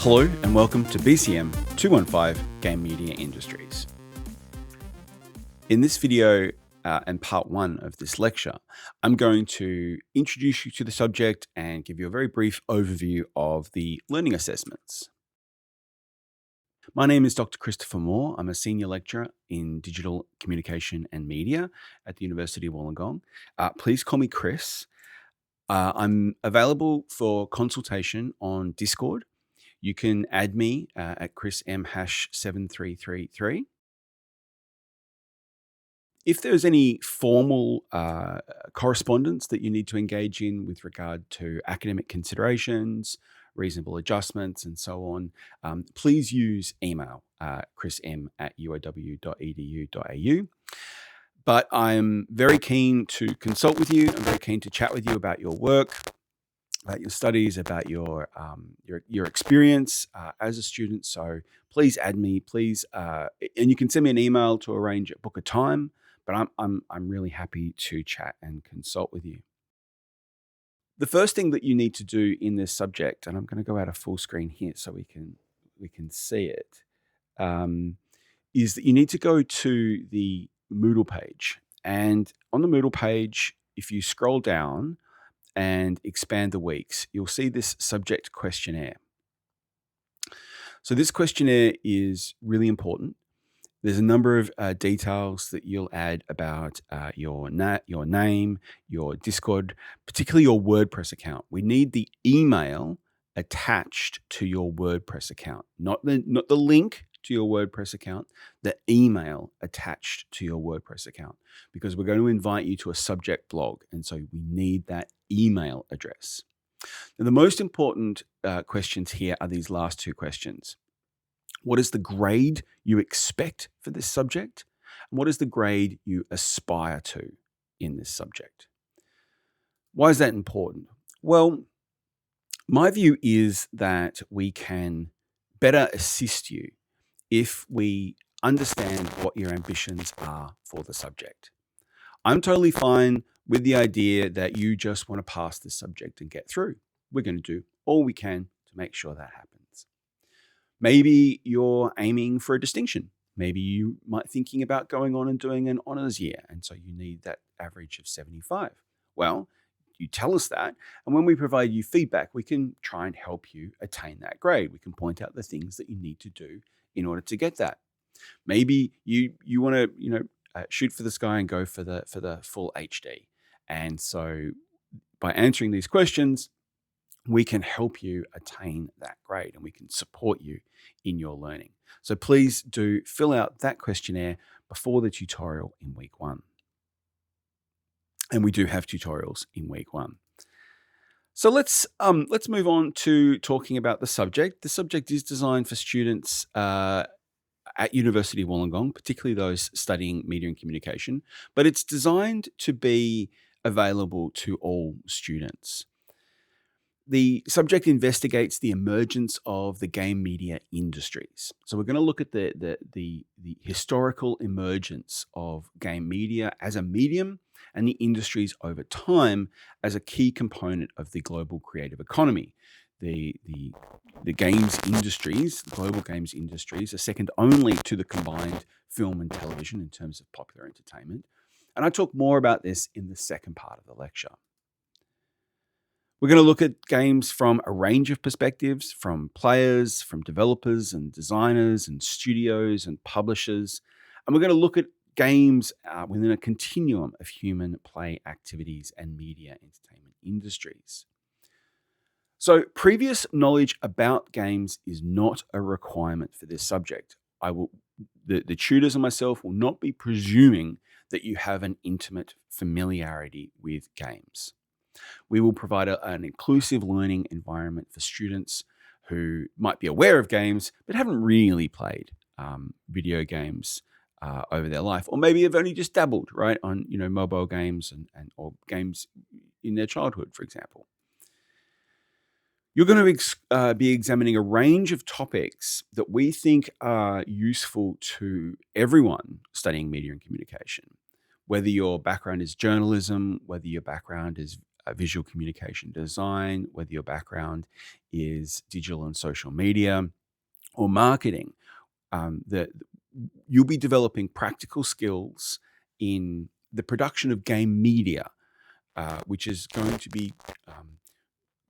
Hello and welcome to BCM215 Game Media Industries. In this video and part one of this lecture, I'm going to introduce you to the subject and give you a very brief overview of the learning assessments. My name is Dr. Christopher Moore. I'm a senior lecturer in digital communication and media at the University of Wollongong. Please call me Chris. I'm available for consultation on Discord. You can add me at chrism#7333. If there's any formal correspondence that you need to engage in with regard to academic considerations, reasonable adjustments, and so on, please use email, chrism@uow.edu.au. But I'm very keen to consult with you. I'm very keen to chat with you about your work, about your studies, about your experience as a student. So please add me, please, and you can send me an email to book a time. But I'm really happy to chat and consult with you. The first thing that you need to do in this subject, and I'm going to go out of full screen here so we can see it, is that you need to go to the Moodle page. And on the Moodle page, if you scroll down and expand the weeks, you'll see this subject questionnaire. So this questionnaire is really important. There's a number of details that you'll add about your name, your Discord, particularly your WordPress account. We need the email attached to your WordPress account, not the link to your WordPress account, the email attached to your WordPress account, because we're going to invite you to a subject blog, and so we need that email address. Now, the most important questions here are these last two questions. What is the grade you expect for this subject? And what is the grade you aspire to in this subject? Why is that important? Well, my view is that we can better assist you if we understand what your ambitions are for the subject. I'm totally fine with the idea that you just want to pass this subject and get through. We're going to do all we can to make sure that happens. Maybe you're aiming for a distinction. Maybe you might thinking about going on and doing an honours year, and so you need that average of 75. Well, you tell us that, and when we provide you feedback, we can try and help you attain that grade. We can point out the things that you need to do in order to get that. Maybe you want to shoot for the sky and go for the full HD, and so by answering these questions, we can help you attain that grade and we can support you in your learning. So please do fill out that questionnaire before the tutorial in week 1. And we do have tutorials in week 1. So let's move on to talking about the subject. The subject is designed for students at University of Wollongong, particularly those studying media and communication, but it's designed to be available to all students. The subject investigates the emergence of the game media industries. So we're going to look at the historical emergence of game media as a medium and the industries over time as a key component of the global creative economy. The games industries, the global games industries, are second only to the combined film and television in terms of popular entertainment. And I talk more about this in the second part of the lecture. We're going to look at games from a range of perspectives, from players, from developers and designers and studios and publishers. And we're going to look at games within a continuum of human play activities and media entertainment industries. So previous knowledge about games is not a requirement for this subject. The tutors and myself will not be presuming that you have an intimate familiarity with games. We will provide an inclusive learning environment for students who might be aware of games but haven't really played video games over their life, or maybe have only just dabbled on mobile games or games in their childhood, for example. You're going to be examining a range of topics that we think are useful to everyone studying media and communication, whether your background is journalism, whether your background is visual communication design, whether your background is digital and social media or marketing, that you'll be developing practical skills in the production of game media, which is going to be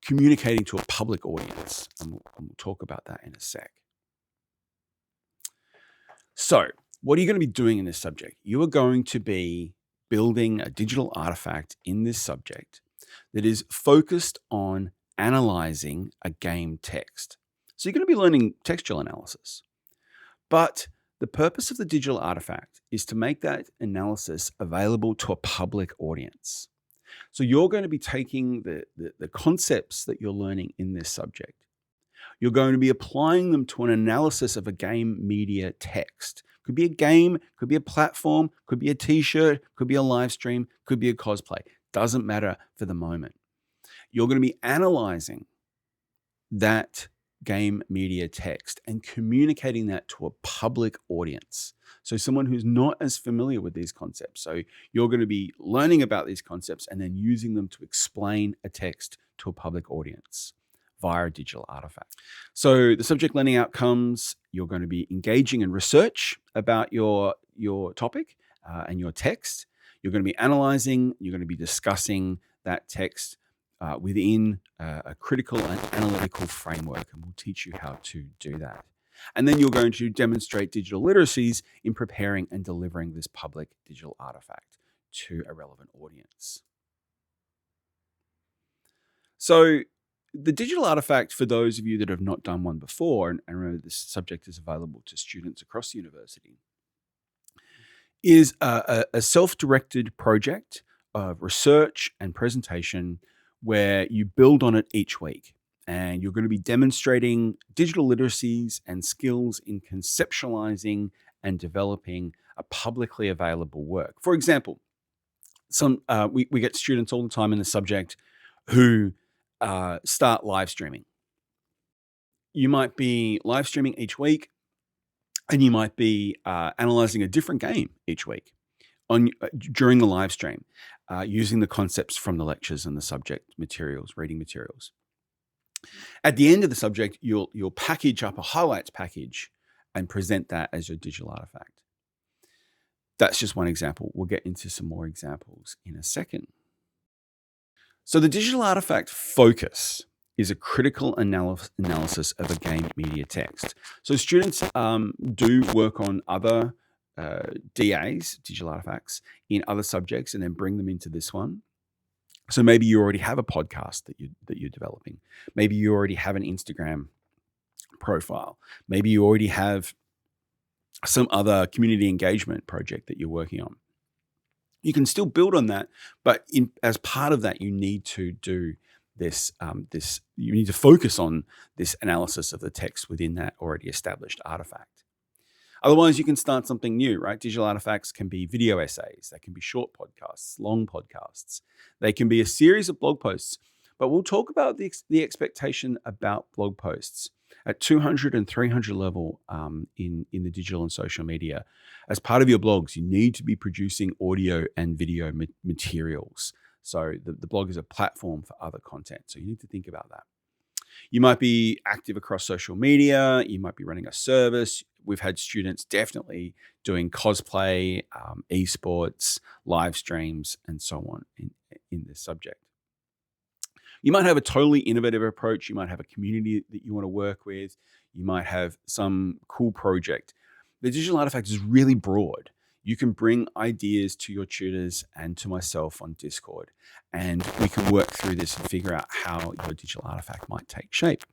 communicating to a public audience. And we'll talk about that in a sec. So, what are you going to be doing in this subject? You are going to be building a digital artifact in this subject that is focused on analyzing a game text. So, you're going to be learning textual analysis. But the purpose of the digital artifact is to make that analysis available to a public audience. So you're going to be taking the concepts that you're learning in this subject. You're going to be applying them to an analysis of a game media text. Could be a game, could be a platform, could be a t-shirt, could be a live stream, could be a cosplay. Doesn't matter for the moment. You're going to be analyzing that game media text and communicating that to a public audience. So someone who's not as familiar with these concepts. So you're going to be learning about these concepts and then using them to explain a text to a public audience via a digital artifact. So the subject learning outcomes, you're going to be engaging in research about your topic and your text. You're going to be analyzing, you're going to be discussing that text within a critical and analytical framework, and we'll teach you how to do that. And then you're going to demonstrate digital literacies in preparing and delivering this public digital artifact to a relevant audience. So the digital artifact, for those of you that have not done one before, and remember this subject is available to students across the university, is a self-directed project of research and presentation where you build on it each week. And you're going to be demonstrating digital literacies and skills in conceptualizing and developing a publicly available work. For example, we get students all the time in the subject who start live streaming. You might be live streaming each week, and you might be analyzing a different game each week during the live stream, using the concepts from the lectures and the subject materials, reading materials. At the end of the subject, you'll package up a highlights package and present that as your digital artifact. That's just one example. We'll get into some more examples in a second. So the digital artifact focus is a critical analysis of a game media text. So students do work on other DAs, digital artifacts, in other subjects and then bring them into this one. So maybe you already have a podcast that you're developing. Maybe you already have an Instagram profile. Maybe you already have some other community engagement project that you're working on. You can still build on that, but as part of that, you need to do this. You need to focus on this analysis of the text within that already established artifact. Otherwise, you can start something new, right? Digital artifacts can be video essays. They can be short podcasts, long podcasts. They can be a series of blog posts. But we'll talk about the expectation about blog posts at 200 and 300 level in the digital and social media. As part of your blogs, you need to be producing audio and video materials. So the blog is a platform for other content. So you need to think about that. You might be active across social media. You might be running a service. We've had students definitely doing cosplay, esports, live streams, and so on in this subject. You might have a totally innovative approach. You might have a community that you want to work with. You might have some cool project. The digital artifact is really broad. You can bring ideas to your tutors and to myself on Discord, and we can work through this and figure out how your digital artifact might take shape.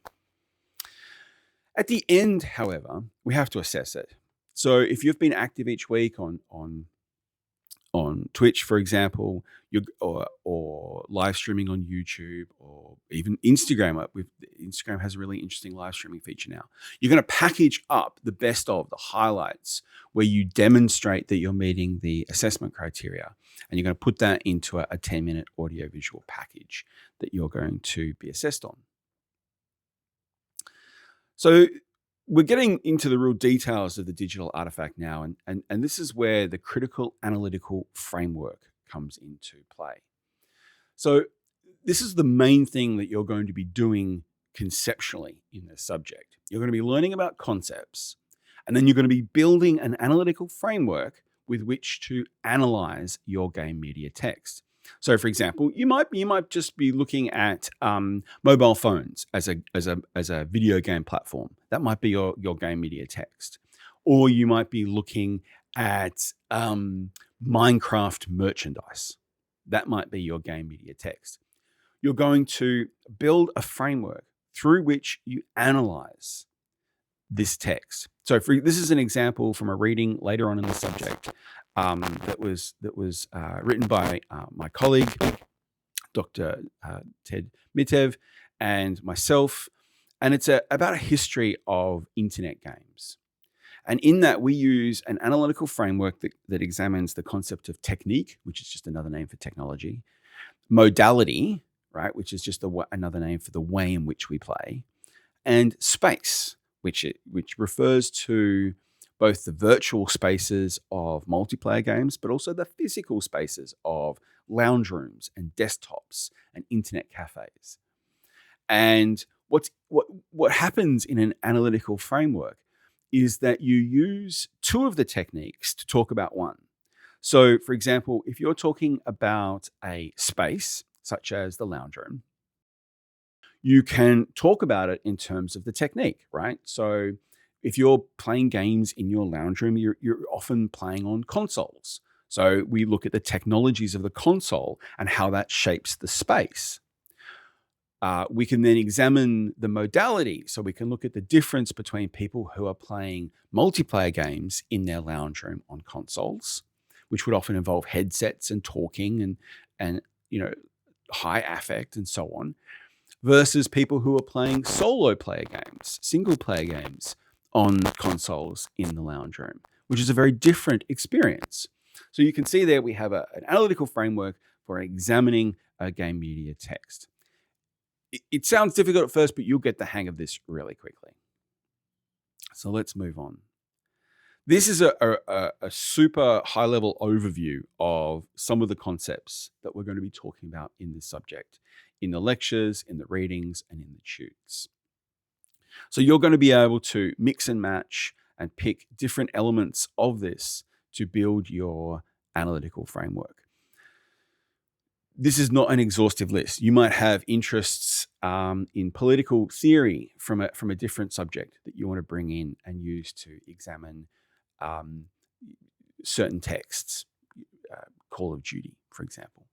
At the end, however, we have to assess it. So if you've been active each week on Twitch, for example, or live streaming on YouTube, or even Instagram. Instagram has a really interesting live streaming feature now. You're going to package up the best of the highlights where you demonstrate that you're meeting the assessment criteria, and you're going to put that into a 10-minute audio-visual package that you're going to be assessed on. So we're getting into the real details of the digital artifact now, and this is where the critical analytical framework comes into play. So this is the main thing that you're going to be doing conceptually in this subject. You're going to be learning about concepts, and then you're going to be building an analytical framework with which to analyze your game media text. So, for example, you might just be looking at mobile phones as a video game platform. That might be your game media text, or you might be looking at Minecraft merchandise. That might be your game media text. You're going to build a framework through which you analyze this text. So this is an example from a reading later on in the subject that was written by my colleague, Dr. Ted Mitev, and myself. And it's about a history of internet games. And in that, we use an analytical framework that examines the concept of technique, which is just another name for technology, modality, right, which is just another name for the way in which we play, and space, which refers to both the virtual spaces of multiplayer games, but also the physical spaces of lounge rooms and desktops and internet cafes. And what happens in an analytical framework is that you use two of the techniques to talk about one. So, for example, if you're talking about a space, such as the lounge room, you can talk about it in terms of the technique, right? So if you're playing games in your lounge room, you're often playing on consoles. So we look at the technologies of the console and how that shapes the space. We can then examine the modality. So we can look at the difference between people who are playing multiplayer games in their lounge room on consoles, which would often involve headsets and talking and high affect and so on, versus people who are playing solo player games, single player games on consoles in the lounge room, which is a very different experience. So you can see there we have an analytical framework for examining a game media text. It sounds difficult at first, but you'll get the hang of this really quickly. So let's move on. This is a super high-level overview of some of the concepts that we're going to be talking about in this subject, in the lectures, in the readings, and in the tutors. So you're going to be able to mix and match and pick different elements of this to build your analytical framework. This is not an exhaustive list. You might have interests in political theory from a different subject that you want to bring in and use to examine certain texts, Call of Duty, for example.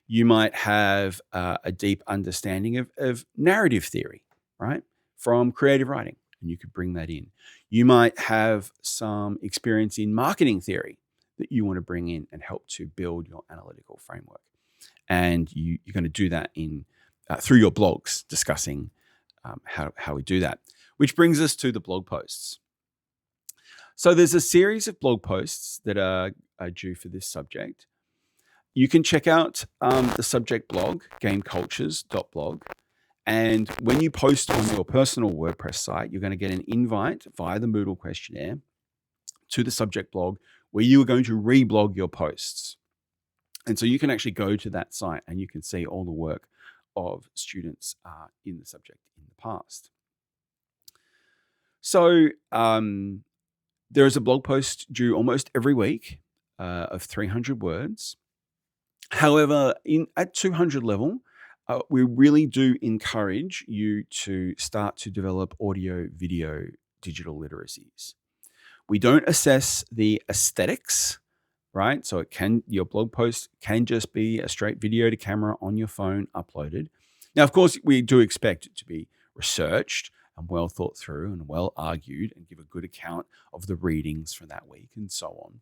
You might have a deep understanding of narrative theory, right, from creative writing, and you could bring that in. You might have some experience in marketing theory that you want to bring in and help to build your analytical framework. And you're going to do that through your blogs, discussing how we do that, which brings us to the blog posts. So there's a series of blog posts that are due for this subject. You can check out the subject blog, gamecultures.blog. And when you post on your personal WordPress site, you're going to get an invite via the Moodle questionnaire to the subject blog where you are going to reblog your posts. And so you can actually go to that site and you can see all the work of students in the subject in the past. So there is a blog post due almost every week of 300 words. However, at 200 level, we really do encourage you to start to develop audio, video, digital literacies. We don't assess the aesthetics, right? So your blog post can just be a straight video to camera on your phone uploaded. Now, of course, we do expect it to be researched and well thought through and well argued and give a good account of the readings for that week and so on.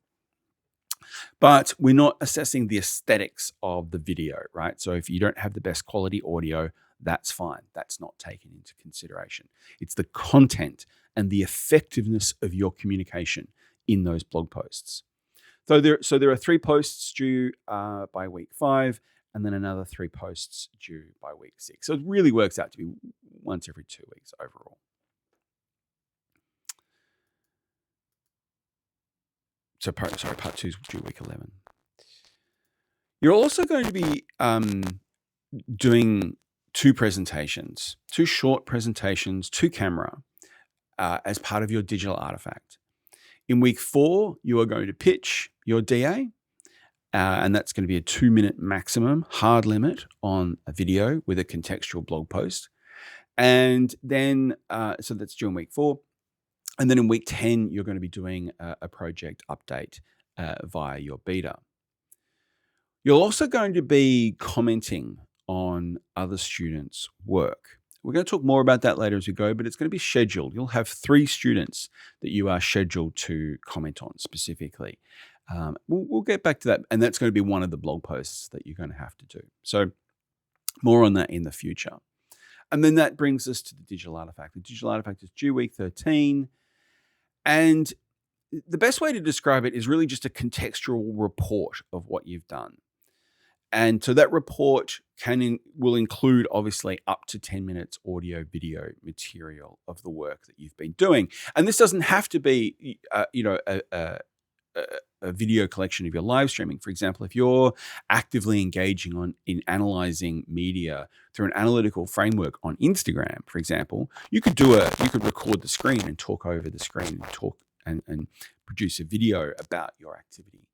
But we're not assessing the aesthetics of the video, right? So if you don't have the best quality audio, that's fine. That's not taken into consideration. It's the content and the effectiveness of your communication in those blog posts. So there are 3 posts due by week 5, and then another 3 posts due by week 6. So it really works out to be once every 2 weeks overall. So part 2 is due week 11. You're also going to be doing two presentations, two short presentations to camera as part of your digital artifact. In week 4, you are going to pitch your DA, and that's going to be a 2-minute maximum hard limit on a video with a contextual blog post. And then, so that's during week 4. And then in week 10, you're going to be doing a project update via your beta. You're also going to be commenting on other students' work. We're going to talk more about that later as we go, but it's going to be scheduled. You'll have 3 students that you are scheduled to comment on specifically. We'll get back to that, and that's going to be one of the blog posts that you're going to have to do. So more on that in the future. And then that brings us to the digital artifact. The digital artifact is due week 13. And the best way to describe it is really just a contextual report of what you've done. And so that report will include obviously up to 10 minutes audio video material of the work that you've been doing. And this doesn't have to be, a video collection of your live streaming. For example, if you're actively engaging in analyzing media through an analytical framework on Instagram, for example, you could record the screen and talk over the screen and talk and produce a video about your activity.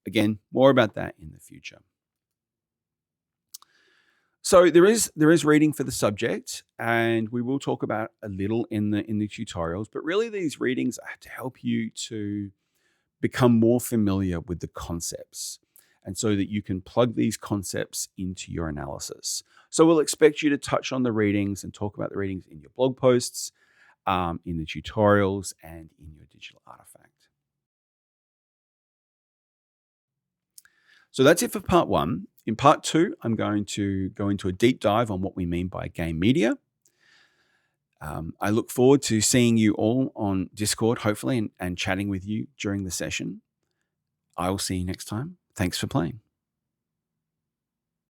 Again, more about that in the future. So there is reading for the subject, and we will talk about a little in the tutorials, but really these readings are to help you to become more familiar with the concepts, and so that you can plug these concepts into your analysis. So we'll expect you to touch on the readings and talk about the readings in your blog posts, in the tutorials, and in your digital artifact. So that's it for part 1. In part 2, I'm going to go into a deep dive on what we mean by game media. I look forward to seeing you all on Discord, hopefully, and chatting with you during the session. I will see you next time. Thanks for playing.